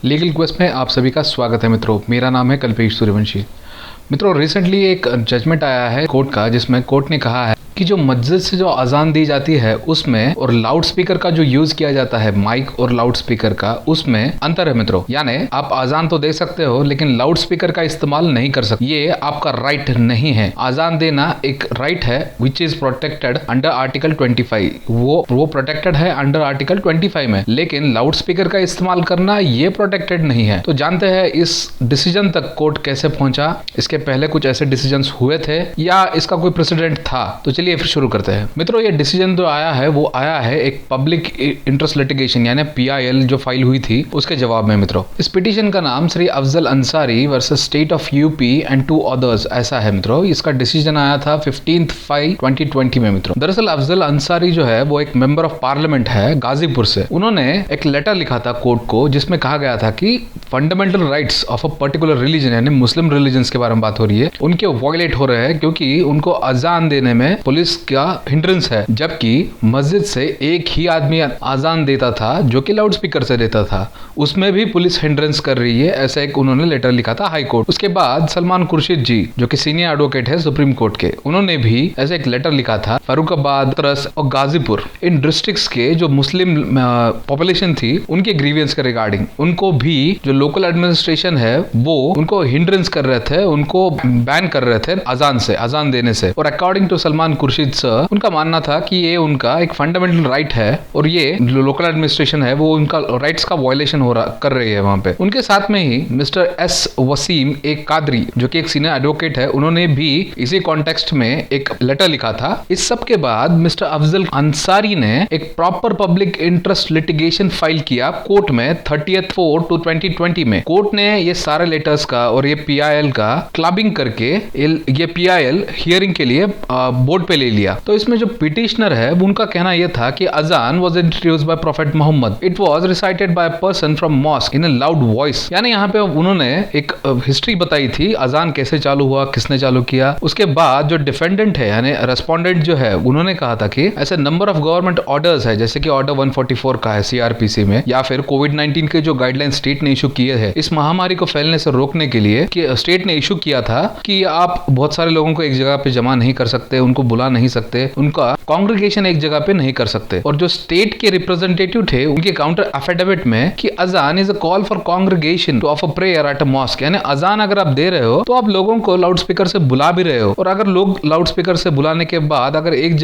Legal quest में आप सभी का स्वागत है मित्रों। मेरा नाम है कल्पेश सूर्यवंशी। मित्रों, रिसेंटली एक जजमेंट आया है कोर्ट का, जिसमें कोर्ट ने कहा है कि जो मस्जिद से जो अजान दी जाती है उसमें और लाउड स्पीकर का जो यूज किया जाता है, माइक और लाउड स्पीकर का, उसमें अंतर है मित्रों। यानी आप अजान तो दे सकते हो लेकिन लाउड स्पीकर का इस्तेमाल नहीं कर सकते। ये आपका राइट नहीं है। अजान देना एक राइट है which is protected under article 25। वो प्रोटेक्टेड है अंडर आर्टिकल 25 में, लेकिन लाउड स्पीकर का इस्तेमाल करना ये प्रोटेक्टेड नहीं है। तो जानते हैं इस डिसीजन तक कोर्ट कैसे पहुंचा। इसके पहले कुछ ऐसे डिसीजन हुए थे या इसका कोई प्रेसिडेंट था? तो चलिए फिर शुरू करते हैं। मित्रों, ये डिसीजन जो आया है वो आया है एक पब्लिक इंटरेस्ट लिटिगेशन यानी PIL जो फाइल हुई थी उसके जवाब में। मित्रों, इस पिटीशन का नाम Shri Afzal Ansari versus state of UP and 2 others ऐसा है। मित्रों, इसका डिसीजन आया था 15/5/2020 में। मित्रों, दरअसल अफजल अंसारी जो है वो एक मेंबर ऑफ पार्लियामेंट है गाजीपुर से। उन्होंने एक लेटर लिखा था कोर्ट को जिसमें कहा गया था कि fundamental rights of a particular religion यानी मुस्लिम रिलीजन के बारे में बात हो रही है, उनके वायलेट हो रहे हैं क्योंकि उनको अजान देने में पुलिस का हिंड्रेंस है, जबकि मस्जिद से एक ही आदमी अजान देता था जो कि लाउड स्पीकर से देता था, उसमें भी पुलिस हिंड्रेंस कर रही है। ऐसा एक उन्होंने लेटर लिखा था हाई कोर्ट। उसके बाद सलमान खुर्शीद जी जो कि सीनियर एडवोकेट है सुप्रीम कोर्ट के, उन्होंने भी ऐसे एक लेटर लिखा था फर्रुखाबाद, तरस और गाजीपुर इन डिस्ट्रिक्ट्स के जो मुस्लिम पॉपुलेशन थी उनके ग्रीवियंस के रिगार्डिंग। उनको भी जो लोकल एडमिनिस्ट्रेशन है वो उनको हिंड्रेंस कर रहे थे, उनको बैन कर रहे थे अजान देने से। और according to Salman Khurshid sir, उनका मानना था कि ये उनका एक फंडामेंटल राइट है और ये जो लोकल एडमिनिस्ट्रेशन है वो उनका राइट्स का वायलेशन कर रही है वहां पे। उनके साथ में ही मिस्टर एस वसीम एक कादरी जो कि एक सीनियर एडवोकेट है, उन्होंने भी इसी कॉन्टेक्स्ट में एक लेटर लिखा था। इस सब के बाद मिस्टर अफजल अंसारी ने एक proper public interest litigation file किया कोर्ट में 30/4/2020 में। कोर्ट ने ये सारे लेटर्स का और ये PIL का क्लबिंग करके ये PIL हियरिंग के लिए बोर्ड पे ले लिया। तो इसमें जो पिटिशनर है उनका कहना यह था कि अजान was introduced by prophet Mohammad, it was recited by a person from mosque in a loud voice. यानी यहाँ पे उन्होंने एक हिस्ट्री बताई थी अजान कैसे चालू हुआ, किसने चालू किया। उसके बाद जो डिफेंडेंट है यानी रेस्पोंडेंट जो है, उन्होंने कहा था कि ऐसे नंबर ऑफ गवर्नमेंट ऑर्डर्स है, जैसे कि ऑर्डर 144 का है CRPC में, या फिर कोविड-19 के जो गाइडलाइन स्टेट ने इशू किए हैं इस महामारी को फैलने से रोकने के लिए, कि स्टेट ने इशू किया था कि आप बहुत सारे लोगों को एक जगह पे जमा नहीं कर सकते, उनको बुला नहीं सकते, उनका कांग्रेगेशन एक जगह पे नहीं कर सकते। और जो स्टेट के रिप्रेजेंटेटिव थे उनके काउंटर एफिडेविट में कि अजान is a call for congregation to offer prayer at a mosque, यानी अजान अगर आप दे रहे हो तो आप लोगों को लाउड स्पीकर से बुला भी रहे हो, और अगर लोग लाउड स्पीकर से बुलाने के बाद अगर एक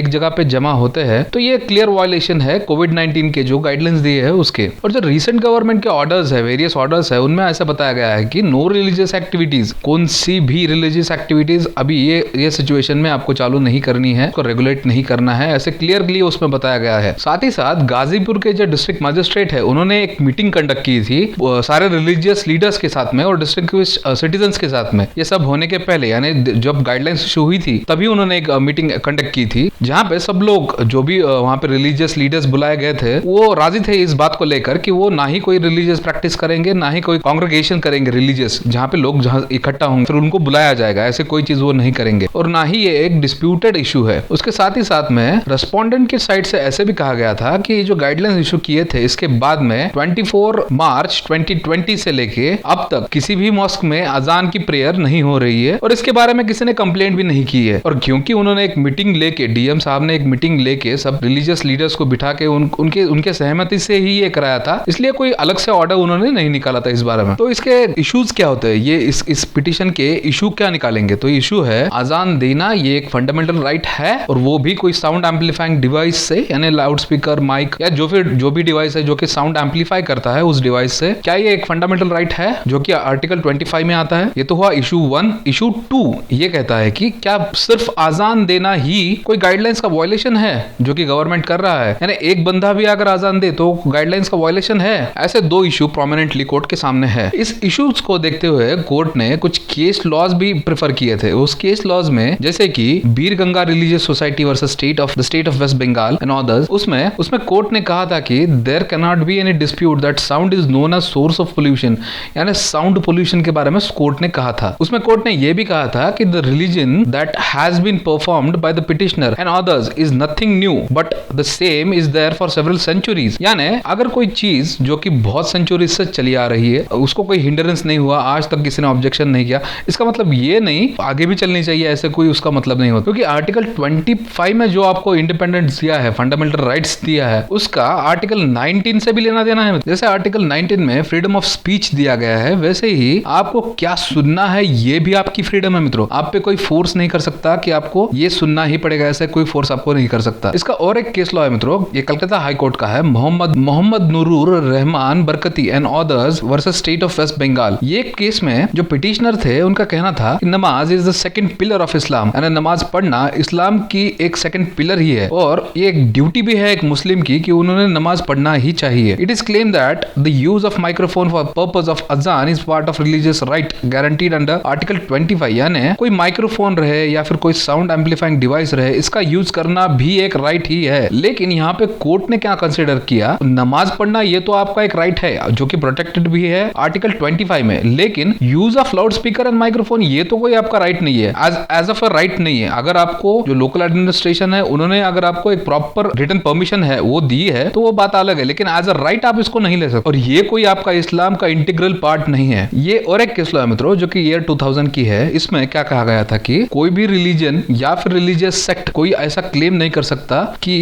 जगह पे जमा होते हैं तो ये क्लियर वायलेशन है कोविड-19 के जो गाइडलाइंस दिए है उसके। और जो रिसेंट गवर्नमेंट के ऑर्डर्स है, वेरियस ऑर्डर्स है, उनमें ऐसा बताया गया है कि नो रिलीजियस एक्टिविटीज, कौन सी भी रिलीजियस एक्टिविटीज अभी ये सिचुएशन में आपको चालू नहीं करनी है, उसको रेगुलेट नहीं करना है, ऐसे क्लियरली उसमें बताया गया है। साथ ही साथ गाजीपुर के जो डिस्ट्रिक्ट मजिस्ट्रेट है उन्होंने एक मीटिंग कंडक्ट की थी सारे रिलीजियस लीडर्स के साथ में और डिस्ट्रिक्ट सिटीजन्स के साथ में। ये सब होने के पहले यानी जब गाइडलाइंस इशू हुई थी तभी उन्होंने एक मीटिंग कंडक्ट की थी, जहां पे सब लोग जो भी वहां पे रिलीजियस लीडर्स बुलाए गए थे वो राजी थे इस बात को लेकर कि वो ना ही कोई रिलीजियस प्रैक्टिस करेंगे, ना ही कोई कांग्रेगेशन करेंगे रिलीजियस, जहां पे लोग जहां इकट्ठा होंगे फिर उनको बुलाया जाएगा, ऐसे कोई चीज वो नहीं करेंगे। और ना ही ये एक डिस्प्यूटेड इशू है। उसके साथ ही साथ में रेस्पोंडेंट की साइड से ऐसे भी कहा गया था कि जो गाइडलाइंस इशू किए थे इसके बाद में 24 मार्च 2020 से लेके अब तक किसी भी मॉस्क में अजान की प्रेयर नहीं हो रही है और इसके बारे में किसी ने कंप्लेंट भी नहीं की है। और क्योंकि उन्होंने एक मीटिंग लेके, DM साहब ने एक मीटिंग लेके सब रिलीजियस लीडर्स को बिठा के उनके सहमति से ही ये कराया था, इसलिए कोई अलग से ऑर्डर उन्होंने नहीं निकाला था इस बारे में। तो इसके इश्यूज क्या होते हैं, ये इस पिटीशन के इशू क्या निकालेंगे? तो इशू है अजान देना ये एक फंडामेंटल राइट है, और वो भी कोई साउंड एम्पलीफाइंग डिवाइस से, यानी लाउड स्पीकर, माइक या जो भी डिवाइस है जो कि साउंड एम्पलीफाई करता है उस डिवाइस से, क्या ये एक फंडामेंटल राइट है जो कि आर्टिकल 25 में आता है? ये तो हुआ इशू 1। इशू 2 ये कहता है कि क्या सिर्फ अजान देना ही कोई गाइडलाइंस का वायलेशन है जो कि गवर्नमेंट कर रहा है, यानी एक बंदा भी अगर अजान दे तो गाइडलाइंस का वायलेशन है? ऐसे 2 इशू प्रोमिनेंटली कोर्ट के सामने है। इस इश्यूज को देखते हुए कोर्ट ने कुछ केस लॉज भी प्रेफर किए थे। उस केस लॉज में जैसे कि Veer Ganga religious society versus state of West Bengal and others, उसमें कोर्ट ने कहा था कि there can not be any dispute that sound is known as source of pollution, यानी साउंड पोल्यूशन के बारे में कोर्ट ने कहा था। उसमें कोर्ट ने यह भी कहा था कि the religion that has been performed by the petitioner and others is nothing new but the same is there for several centuries, यानी अगर कोई चीज जो कि बहुत सेंचुरीज से चली आ रही है उसको कोई हिंडरेंस नहीं हुआ, आज तक किसी ने ऑब्जेक्शन नहीं किया, इसका मतलब ये नहीं आगे भी चलनी चाहिए, ऐसे कोई उसका मतलब नहीं होता। क्योंकि आर्टिकल 25 में जो आपको इंडिपेंडेंस दिया है, फंडामेंटल राइट्स दिया है, उसका आर्टिकल 19 से भी लेना देना है। जैसे आर्टिकल 19 में फ्रीडम ऑफ स्पीच दिया गया है, वैसे ही आपको क्या सुनना है ये भी आपकी फ्रीडम है मित्रों। आप पे कोई फोर्स नहीं कर सकता कि आपको ये सुनना ही पड़ेगा, ऐसे कोई फोर्स आपको नहीं कर सकता। इसका और एक केस लॉ है मित्रों, ये कलकत्ता हाई कोर्ट का है, Mohammad Nurur Rahman Barkati and others versus state of West Bengal. ये केस में जो पिटिशनर थे उनका कहना था कि नमाज is the second pillar of Islam, यानी नमाज पढ़ना इस्लाम की एक सेकंड पिलर ही है और ये एक ड्यूटी भी है एक मुस्लिम की कि उन्होंने नमाज पढ़ना ही चाहिए। It is claim that the use of microphone for purpose of azaan is part of religious right guaranteed under article 25, यानी कोई माइक्रोफोन रहे या फिर कोई साउंड एम्पलीफाइंग डिवाइस रहे, इसका यूज करना भी एक राइट ही है। लेकिन यहाँ पे कोर्ट ने क्या कंसिडर किया, नमाज पढ़ना ये तो आपका एक राइट है जो कि प्रोटेक्टेड भी है आर्टिकल 25 में, लेकिन use of loud speaker and microphone ये तो कोई आपका राइट नहीं है, एज ऑफ अ राइट नहीं है। अगर आपको जो लोकल एडमिनिस्ट्रेशन है उन्होंने अगर आपको एक प्रॉपर रिटन परमिशन है वो दी है तो वो बात अलग है, लेकिन एज अ राइट आप इसको नहीं ले सकते और ये कोई आपका इस्लाम का इंटीग्रल पार्ट नहीं है। ये और एक केस लॉ है मित्रों जो कि ईयर 2000 की है। इसमें क्या कहा गया था कि कोई भी रिलीजन या फिर रिलीजियस सेक्ट कोई ऐसा क्लेम नहीं कर सकता कि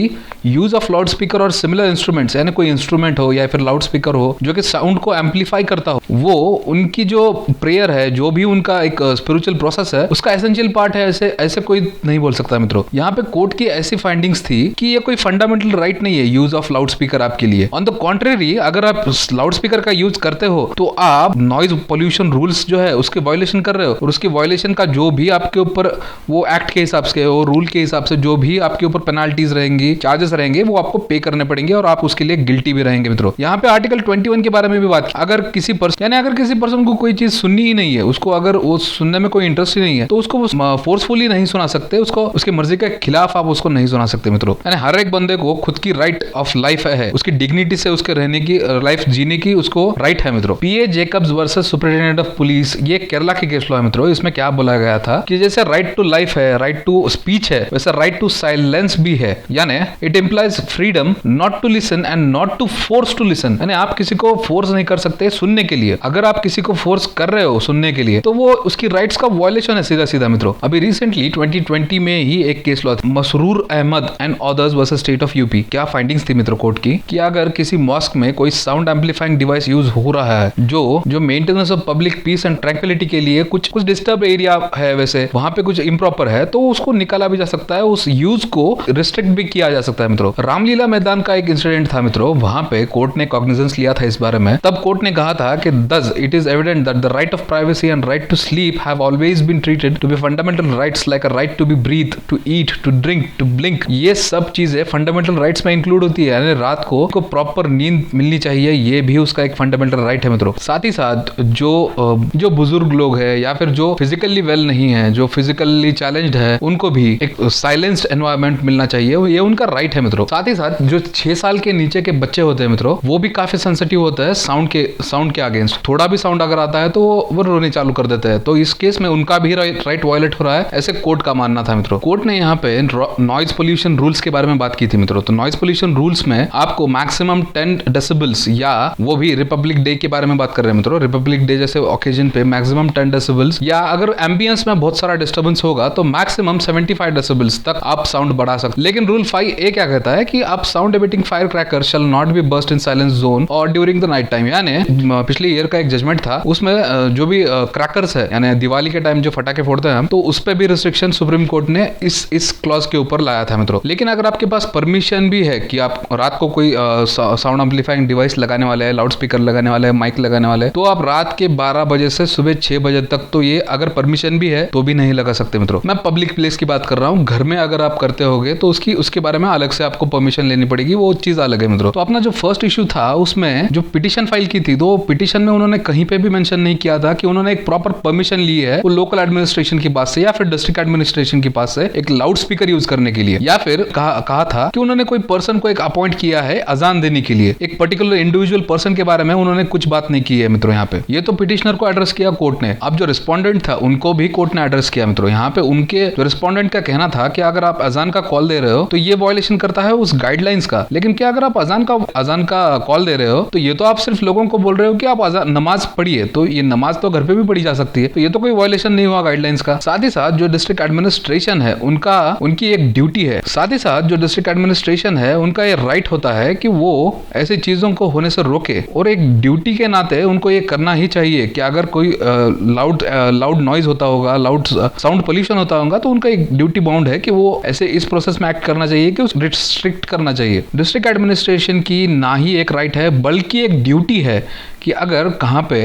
यूज ऑफ लाउड स्पीकर और सिमिलर इंस्ट्रूमेंट्स, यानी कोई इंस्ट्रूमेंट हो या फिर लाउड स्पीकर हो जो कि साउंड को एम्पलीफाई करता हो, वो उनकी जो प्रेयर है, जो भी उनका एक स्पिरिचुअल प्रोसेस है, उसका एसेंशियल पार्ट है, ऐसे कोई नहीं बोल सकता मित्रों। यहाँ पे कोर्ट की ऐसी फाइंडिंग्स थी कि ये कोई फंडामेंटल राइट नहीं है यूज ऑफ लाउड स्पीकर आपके लिए। ऑन द कॉन्ट्रेरी, अगर आप लाउड स्पीकर का यूज करते हो तो आप नॉइज पोल्यूशन रूल्स जो है उसके वायलेशन कर रहे हो और उसके वायलेशन का जो भी आपके ऊपर वो एक्ट के हिसाब से और रूल के हिसाब से जो भी आपके ऊपर पेनाल्टीज रहेंगी, चार्जेस रहेंगे, वो आपको पे करने पड़ेंगे और आप उसके लिए गिल्टी भी रहेंगे मित्रों। यहाँ पे आर्टिकल 21 के बारे में भी बात की, अगर किसी पर्सन को कोई चीज सुननी ही नहीं है, उसको अगर वो सुनने में कोई इंटरेस्ट ही नहीं है, तो उसको फोर्सफुली नहीं सुना सकते, उसको उसकी मर्जी के खिलाफ आप उसको नहीं सुना सकते मित्रों। यानी हर एक बंदे को खुद की राइट ऑफ लाइफ है, उसकी डिग्निटी से उसके रहने की, लाइफ जीने की उसको राइट है मित्रों। PA Jacobs versus superintendent of police, ये केरला के केस लॉ है मित्रों। इसमें क्या बोला गया था कि जैसे राइट टू लाइफ है, राइट टू स्पीच है, वैसे राइट टू साइलेंस भी है, यानी it implies freedom not to listen and not to force to listen, यानी आप किसी को फोर्स नहीं कर सकते सुनने के लिए। अगर आप किसी को फोर्स कर रहे हो सुनने के लिए तो वो उसकी राइट्स का वायलेशन है सीधा सीधा मित्रों। अभी रिसेंटली 2020 में ही एक केस लॉ था, Masroor Ahmad and others versus state of UP. क्या फाइंडिंग्स थी मित्रों कोर्ट की कि अगर किसी मॉस्क में कोई साउंड एम्पलीफाइंग डिवाइस यूज हो रहा है जो maintenance of public piece and tranquillity के लिए कुछ डिस्टर्ब एरिया है, वैसे वहां पे कुछ इम्प्रॉपर है, तो उसको निकाला भी जा सकता है, उस यूज को रिस्ट्रिक्ट भी किया जा सकता है मित्रों। रामलीला मैदान का एक इंसिडेंट था मित्रों, वहां पे कोर्ट ने कॉग्निजेंस लिया था इस बारे में। तब कोर्ट ने कहा था कि thus it is evident that the right of privacy and right to sleep have always been treated to be fundamental rights like a right to be breathe, to eat, to drink, to blink। ये सब चीजें fundamental rights में include होती है, यानी रात को proper नींद मिलनी चाहिए, ये भी उसका एक फंडामेंटल राइट है मित्रों। साथ ही साथ जो बुजुर्ग लोग हैं या फिर जो फिजिकली वेल नहीं है, जो फिजिकली चैलेंज्ड है, उनको भी एक साइलेंस्ड एनवायरनमेंट मिलना चाहिए, ये उनका राइट है मित्रों। साथ ही साथ जो 6 साल के नीचे के बच्चे होते हैं मित्रों, वो भी काफी सेंसिटिव होते हैं साउंड के अगेंस्ट। थोड़ा भी साउंड अगर आता है तो वो रोने चालू कर देते हैं, तो इस केस में उनका भी राइट वायलेट हो रहा है, ऐसे कोर्ट का मानना था मित्रों। कोर्ट ने यहाँ पे नॉइज पोल्यूशन रूल्स के बारे में बात की थी मित्रों। तो नॉइज पोल्यूशन रूल्स में आपको मैक्सिमम 10 डेसिबल्स, या वो भी रिपब्लिक डे के बारे में बात कर रहे हैं मित्रों, रिपब्लिक डे जैसे ओकेजन पे मैक्सिमम 10 डेसिबल्स, या अगर एम्बियंस में बहुत सारा डिस्टर्बेंस होगा तो मैक्सिमम 75 डेसिबल्स तक आप साउंड बढ़ा सकते। लेकिन रूल 5A क्या कहता है कि आप sound emitting fire cracker shall not be burst in silence zone और ड्यूरिंग द नाइट टाइम। यानी पिछले ईयर का एक जजमेंट था, उसमें जो भी क्रैकर्स है, यानी दिवाली के टाइम जो फटाके फोड़ते हैं हम, तो उस पे भी रिस्ट्रिक्शन सुप्रीम कोर्ट ने इस क्लॉज के ऊपर लाया था मित्रों। लेकिन अगर आपके पास परमिशन भी है कि आप रात को कोई साउंड एम्पलीफाइंग डिवाइस लगाने वाले हैं, लाउड स्पीकर लगाने वाले हैं, माइक लगाने वाले हैं, तो आप रात के 12 बजे से सुबह 6 बजे तक, तो ये अगर परमिशन भी है तो भी नहीं लगा सकते मित्रों। मैं पब्लिक प्लेस की बात कर रहा हूँ, घर में अगर आप करते होगे तो उसके बारे में अलग से आपको परमिशन लेनी पड़ेगी, वो चीज अलग है मित्रों। तो अपना जो फर्स्ट इशू था उसमें जो पिटीशन फाइल की थी, तो पिटीशन में उन्होंने कहीं पे भी मेंशन नहीं किया था कि उन्होंने एक प्रॉपर परमिशन ली है वो लोकल एडमिनिस्ट्रेशन की बात से या फिर डिस्ट्रिक्ट एडमिनिस्ट्रेशन एडमिनिस्ट्रेशन के पास से एक लाउड स्पीकर यूज करने के लिए, या फिर कहा था कि उन्होंने कोई पर्सन को एक अपॉइंट किया है अजान देने के लिए। एक पर्टिकुलर इंडिविजुअल पर्सन के बारे में उन्होंने कुछ बात नहीं की है मित्रों। यहाँ पे ये तो पिटिशनर को एड्रेस किया कोर्ट ने, अब जो रिस्पोंडेंट था उनको भी कोर्ट ने एड्रेस किया मित्रों। यहाँ पे उनके जो रिस्पोंडेंट का कहना था कि अगर आप अजान का कॉल दे रहे हो तो ये वायलेशन करता है उस गाइडलाइंस का, लेकिन क्या अगर आप अजान का कॉल दे रहे हो तो ये तो आप सिर्फ लोगों को बोल रहे हो कि आप नमाज पढ़िए, तो ये नमाज तो घर पे भी पढ़ी जा सकती है, तो ये तो कोई वायलेशन नहीं हुआ गाइडलाइंस का। साथ ही साथ जो डिस्ट्रिक्ट एडमिनिस्ट्रेशन है उनकी एक ड्यूटी है, साथ ही साथ जो डिस्ट्रिक्ट एडमिनिस्ट्रेशन है उनका ये राइट होता है कि वो ऐसी चीजों को होने से रोके, और एक ड्यूटी के नाते उनको ये करना ही चाहिए कि अगर कोई लाउड नॉइज होता होगा, लाउड साउंड पोल्यूशन होता होगा, तो उनका एक ड्यूटी बाउंड है कि वो ऐसे इस प्रोसेस में एक्ट करना चाहिए कि उस रिस्ट्रिक्ट करना चाहिए। डिस्ट्रिक्ट एडमिनिस्ट्रेशन की ना ही एक राइट है बल्कि एक ड्यूटी है कि अगर कहाँ पे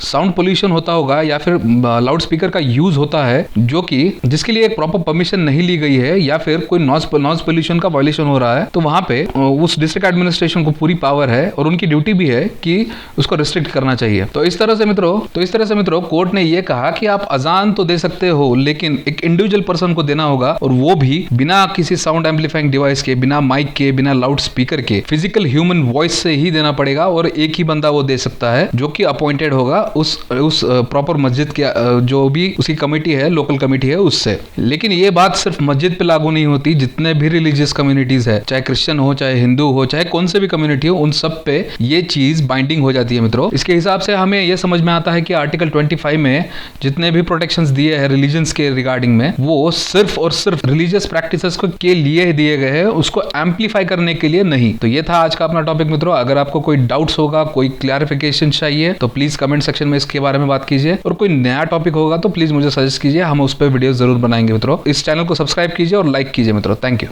साउंड पोल्यूशन होता होगा या फिर लाउड स्पीकर का यूज होता है जो कि जिसके लिए एक प्रॉपर परमिशन नहीं ली गई है, या फिर कोई नॉइज पोल्यूशन का वायलेशन हो रहा है, तो वहां पे उस डिस्ट्रिक्ट एडमिनिस्ट्रेशन को पूरी पावर है और उनकी ड्यूटी भी है कि उसको रिस्ट्रिक्ट करना चाहिए। तो इस तरह से मित्रों कोर्ट ने यह कहा कि आप अजान तो दे सकते हो, लेकिन एक इंडिविजुअल पर्सन को देना होगा, और वो भी बिना किसी साउंड एम्पलीफाइंग डिवाइस के, बिना माइक के, बिना लाउड स्पीकर के, फिजिकल ह्यूमन वॉइस से ही देना पड़ेगा, और एक ही बंदा वो दे सकता है जो कि अपॉइंटेड होगा उस प्रॉपर मस्जिद के जो भी उसकी कमेटी है, लोकल कमेटी है, उससे। लेकिन ये बात सिर्फ मस्जिद पे लागू नहीं होती, जितने भी रिलीजियस कम्युनिटीज है, चाहे क्रिश्चियन हो, चाहे हिंदू हो, चाहे कौन से भी कम्युनिटी हो, उन सब पे ये चीज बाइंडिंग हो जाती है मित्रों। इसके हिसाब से हमें यह समझ में आता है कि आर्टिकल 25 में जितने भी प्रोटेक्शंस दिए हैं रिलीजन्स के रिगार्डिंग में, वो सिर्फ और सिर्फ रिलीजियस प्रैक्टिसेस के लिए दिए गए हैं, उसको एम्पलीफाई करने के लिए नहीं। तो ये था आज का अपना टॉपिक मित्रों। अगर आपको कोई डाउट्स होगा, कोई क्लैरिफिकेशन चाहिए, तो प्लीज कमेंट सेक्शन में इसके बारे में बात कीजिए, और कोई नया टॉपिक होगा तो प्लीज मुझे सजेस्ट कीजिए, हम उस पर वीडियो जरूर बनाएंगे मित्रों। इस चैनल को सब्सक्राइब कीजिए और लाइक कीजिए मित्रों। Thank you.